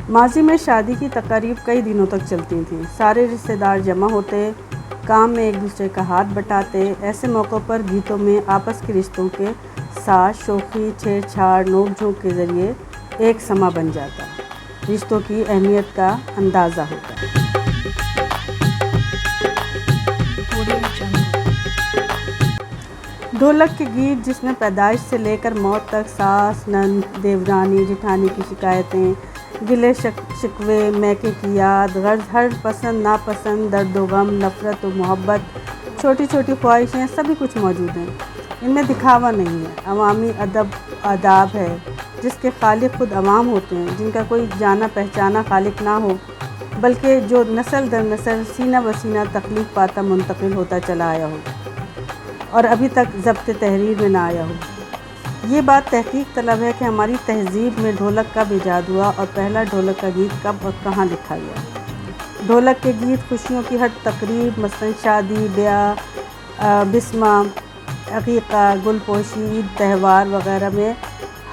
माजी में शादी की तकारीब कई दिनों तक चलती थीं। सारे रिश्तेदार जमा होते, काम में एक दूसरे का हाथ बटाते। ऐसे मौक़ों पर गीतों में आपस के रिश्तों के साथ शोखी, छेड़छाड़, नोक-झोंक के ज़रिए एक समा बन जाता। रिश्तों की अहमियत का अंदाज़ा होता। ढोलक के गीत जिसमें पैदाइश से लेकर मौत तक सास, नंद, देवरानी, जेठानी की शिकायतें, गिले शिकवे, मैके की याद, गर्ज, हर पसंद नापसंद, दर्द व गम, नफ़रत व मोहब्बत, छोटी छोटी ख्वाहिशें, सभी कुछ मौजूद हैं। इनमें दिखावा नहीं है, अवामी अदब आदाब है जिसके खालिक खुद अवाम होते हैं, जिनका कोई जाना पहचाना खालिक ना हो, बल्कि जो नस्ल दर नस्ल सीना ब सीना तख्लीक पाता मुंतकिल होता चला आया हो और अभी तक ज़ब्त तहरीर में ना आया हो। ये बात तहकीक तलब है कि हमारी तहज़ीब में ढोलक कब ईजाद हुआ और पहला ढोलक का गीत कब और कहाँ लिखा गया। ढोलक के गीत खुशियों की हर तकरीब, मसलन शादी, ब्याह, बिस्मा, अक़ीक़ा, गुलपोशी, ईद, त्यौहार वगैरह में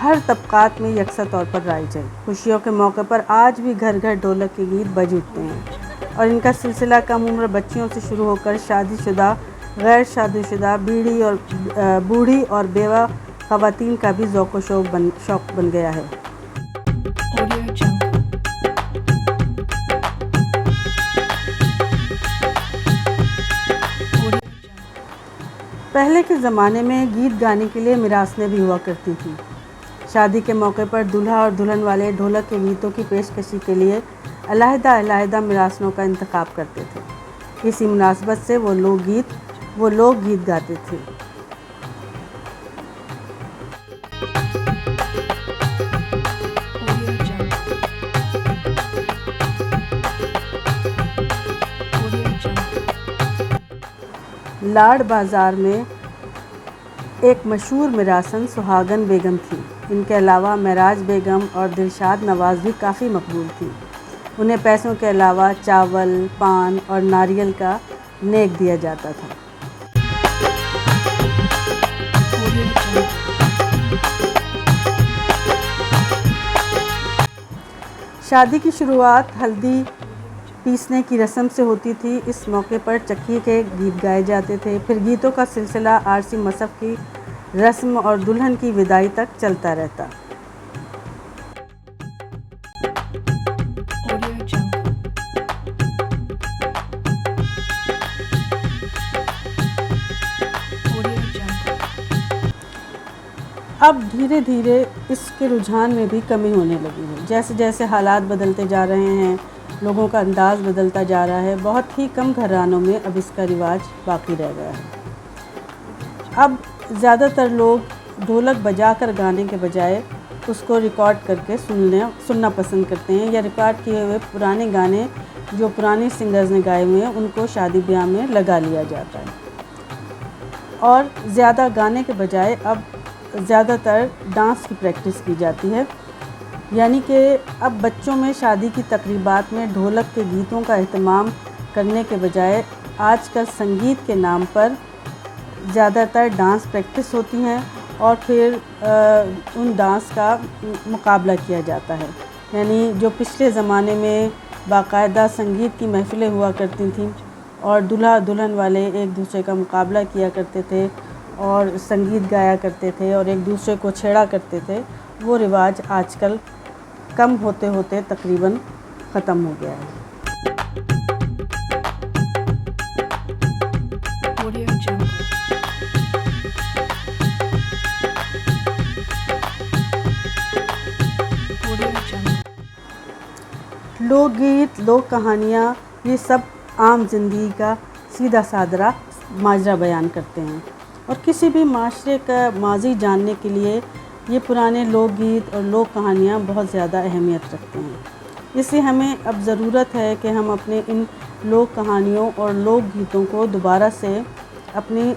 हर तबक़ात में यकसा तौर पर राइज है। खुशियों के मौके पर आज भी घर घर ढोलक के गीत बज उठते हैं और इनका सिलसिला कम उम्र बच्चियों से शुरू होकर शादीशुदा, गैर शादीशुदा, बूढ़ी और बेवा ख़वातीन का भी ज़ौक़ व शौक़ बन गया है। पहले के ज़माने में गीत गाने के लिए मिरासनें भी हुआ करती थी। शादी के मौके पर दूल्हा और दुल्हन वाले ढोलक के गीतों की पेशकशी के लिए अलहदा मिरासनों का इंतखाब करते थे। इसी मुनासबत से वो लोकगीत गाते थे। लाड़ बाज़ार में एक मशहूर मिरासन सुहागन बेगम थी। इनके अलावा महराज बेगम और दिलशाद नवाज़ भी काफ़ी मकबूल थी। उन्हें पैसों के अलावा चावल, पान और नारियल का नेक दिया जाता था। शादी की शुरुआत हल्दी पीसने की रस्म से होती थी। इस मौके पर चक्की के गीत गाए जाते थे। फिर गीतों का सिलसिला आरसी मसफ़ की रस्म और दुल्हन की विदाई तक चलता रहता। अब धीरे धीरे इसके रुझान में भी कमी होने लगी है। जैसे जैसे हालात बदलते जा रहे हैं, लोगों का अंदाज़ बदलता जा रहा है। बहुत ही कम घरानों में अब इसका रिवाज बाकी रह गया है। अब ज़्यादातर लोग ढोलक बजाकर गाने के बजाय उसको रिकॉर्ड करके सुनना पसंद करते हैं, या रिकॉर्ड किए हुए पुराने गाने जो पुराने सिंगर्स ने गाए हुए हैं उनको शादी ब्याह में लगा लिया जाता है। और ज़्यादा गाने के बजाय अब ज़्यादातर डांस की प्रैक्टिस की जाती है। यानी कि अब बच्चों में शादी की तकरीबात में ढोलक के गीतों का एहतमाम करने के बजाय आजकल संगीत के नाम पर ज़्यादातर डांस प्रैक्टिस होती हैं और फिर उन डांस का मुकाबला किया जाता है। यानी जो पिछले ज़माने में बाकायदा संगीत की महफ़िलें हुआ करती थीं और दूल्हा दुल्हन वाले एक दूसरे का मुकाबला किया करते थे और संगीत गाया करते थे और एक दूसरे को छेड़ा करते थे, वो रिवाज आजकल कम होते होते तकरीबन ख़त्म हो गया है। लोकगीत, लोक कहानियाँ, ये सब आम ज़िंदगी का सीधा साधा माजरा बयान करते हैं और किसी भी माशरे का माजी जानने के लिए ये पुराने लोकगीत और लोक कहानियाँ बहुत ज़्यादा अहमियत रखते हैं। इसलिए हमें अब ज़रूरत है कि हम अपने इन लोक कहानियों और लोक गीतों को दोबारा से अपनी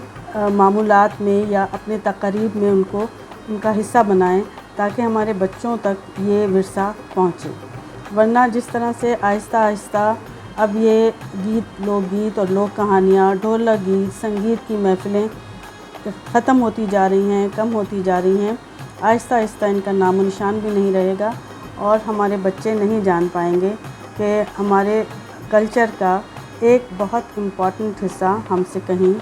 मामूलात में या अपने तक़रीब में उनका हिस्सा बनाएं, ताकि हमारे बच्चों तक ये विरसा पहुँचे। वरना जिस तरह से आहिस्ता आहिस्ता अब ये लोकगीत और लोक कहानियाँ, ढोलक गीत, संगीत की महफ़िलें ख़त्म होती जा रही हैं, कम होती जा रही हैं, आहिस्ता आहिस्ता इनका नामो निशान भी नहीं रहेगा और हमारे बच्चे नहीं जान पाएंगे कि हमारे कल्चर का एक बहुत इम्पॉर्टेंट हिस्सा हमसे कहीं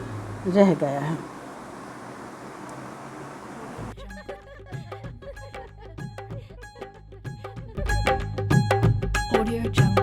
रह गया है। Audio Jungle.